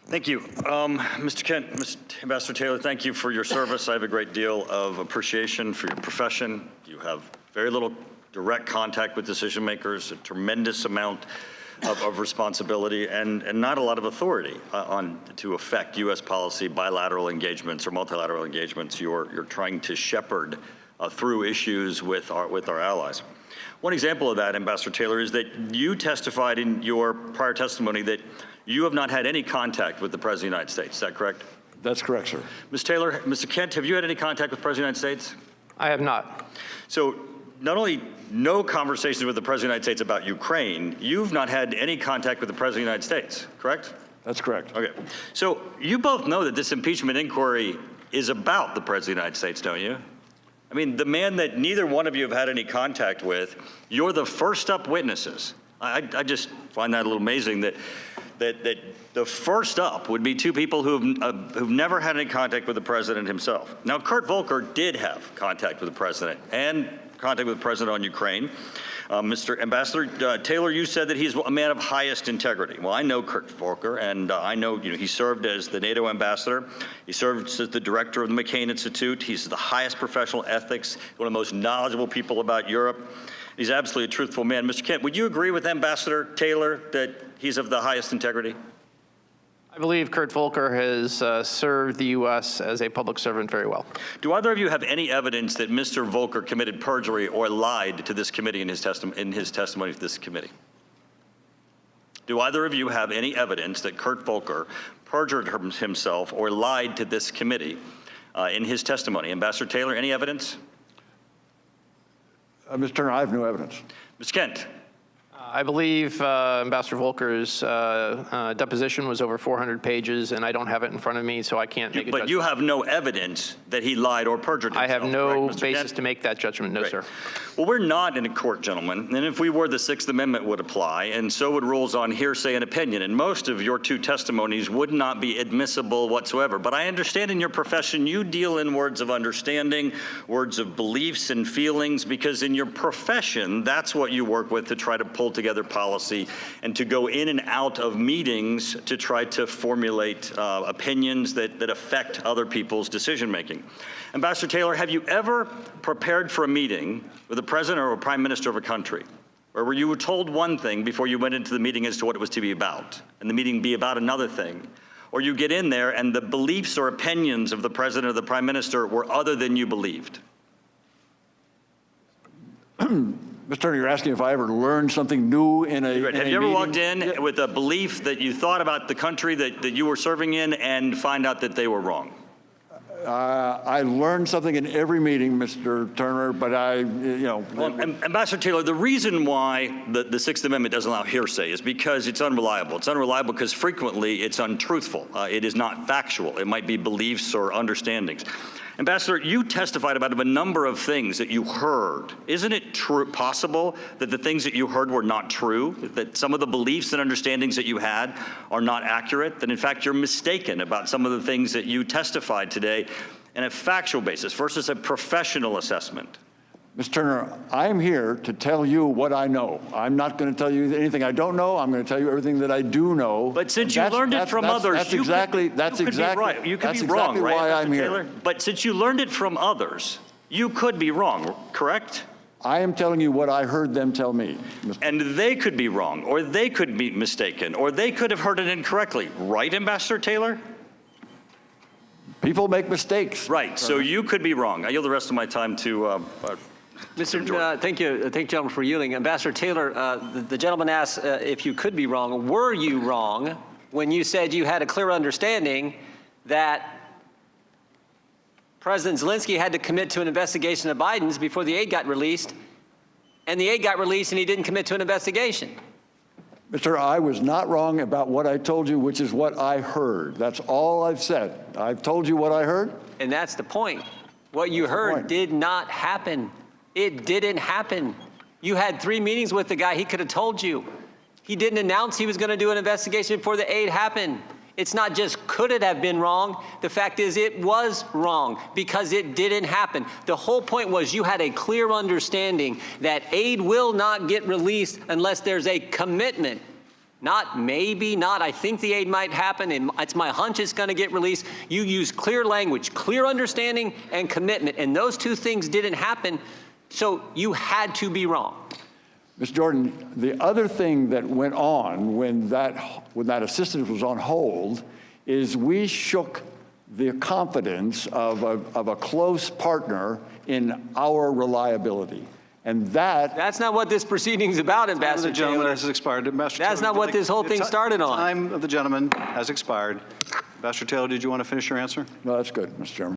Thank you. Mr. Kent, Ambassador Taylor, thank you for your service. I have a great deal of appreciation for your profession. You have very little direct contact with decision makers, a tremendous amount of responsibility, and not a lot of authority to affect U.S. policy, bilateral engagements or multilateral engagements you're trying to shepherd through issues with our allies. One example of that, Ambassador Taylor, is that you testified in your prior testimony that you have not had any contact with the President of the United States. Is that correct? That's correct, sir. Ms. Taylor, Mr. Kent, have you had any contact with the President of the United States? I have not. So not only no conversations with the President of the United States about Ukraine, you've not had any contact with the President of the United States, correct? That's correct. Okay. So you both know that this impeachment inquiry is about the President of the United States, don't you? I mean, the man that neither one of you have had any contact with, you're the first up witnesses. I just find that a little amazing that the first up would be two people who've never had any contact with the president himself. Now, Kurt Volker did have contact with the president and contact with the president on Ukraine. Mr. Ambassador Taylor, you said that he's a man of highest integrity. Well, I know Kurt Volker, and I know he served as the NATO ambassador. He served as the director of the McCain Institute. He's the highest professional ethics, one of the most knowledgeable people about Europe. He's absolutely a truthful man. Mr. Kent, would you agree with Ambassador Taylor that he's of the highest integrity? I believe Kurt Volker has served the U.S. as a public servant very well. Do either of you have any evidence that Mr. Volker committed perjury or lied to this committee in his testimony to this committee? Do either of you have any evidence that Kurt Volker perjured himself or lied to this committee in his testimony? Ambassador Taylor, any evidence? Mr. Turner, I have no evidence. Mr. Kent. I believe Ambassador Volker's deposition was over 400 pages, and I don't have it in front of me, so I can't make a judgment. But you have no evidence that he lied or perjured himself. I have no basis Kent? To make that judgment, no, Great. Sir. Well, we're not in a court, gentlemen, and if we were, the Sixth Amendment would apply, and so would rules on hearsay and opinion, and most of your two testimonies would not be admissible whatsoever. But I understand in your profession you deal in words of understanding, words of beliefs and feelings, because in your profession, that's what you work with to try to pull together policy and to go in and out of meetings to try to formulate opinions that affect other people's decision-making. Ambassador Taylor, have you ever prepared for a meeting with the president or a prime minister of a country where you were told one thing before you went into the meeting as to what it was to be about, and the meeting be about another thing? Or you get in there and the beliefs or opinions of the president or the prime minister were other than you believed? Mr. Turner, you're asking if I ever learned something new in a Have you ever walked in with a belief that you thought about the country that you were serving in and find out that they were wrong? I learned something in every meeting, Mr. Turner, but Well, Ambassador Taylor, the reason why the Sixth Amendment doesn't allow hearsay is because it's unreliable. It's unreliable because frequently it's untruthful. It is not factual. It might be beliefs or understandings. Ambassador, you testified about a number of things that you heard. Isn't it possible that the things that you heard were not true, that some of the beliefs and understandings that you had are not accurate, that in fact you're mistaken about some of the things that you testified today on a factual basis versus a professional assessment? Mr. Turner, I'm here to tell you what I know. I'm not going to tell you anything I don't know. I'm going to tell you everything that I do know. But since you learned it from others, that's exactly why I'm here. But since you learned it from others, you could be wrong, correct? I am telling you what I heard them tell me. And they could be wrong, or they could be mistaken, or they could have heard it incorrectly. Right, Ambassador Taylor? People make mistakes. Right, so you could be wrong. I yield the rest of my time to Thank you, gentlemen, for yielding. Ambassador Taylor, the gentleman asked if you could be wrong. Were you wrong when you said you had a clear understanding that President Zelensky had to commit to an investigation of Biden's before the aid got released, and the aid got released and he didn't commit to an investigation? Mr. I was not wrong about what I told you, which is what I heard. That's all I've said. I've told you what I heard. And that's the point. What you heard did not happen. It didn't happen. You had 3 meetings with the guy. He could have told you. He didn't announce he was going to do an investigation before the aid happened. It's not just could it have been wrong. The fact is it was wrong because it didn't happen. The whole point was you had a clear understanding that aid will not get released unless there's a commitment not maybe, not I think the aid might happen, and it's my hunch it's going to get released. You used clear language, clear understanding, and commitment, and those two things didn't happen, so you had to be wrong. Mr. Jordan, the other thing that went on when that assistance was on hold is we shook the confidence of a close partner in our reliability. And That's not what this proceeding's about, Ambassador The gentleman Taylor. has expired. Ambassador That's Taylor, not what this whole thing started on. Time of the gentleman has expired. Ambassador Taylor, did you want to finish your answer? No, that's good, Mr. Chairman.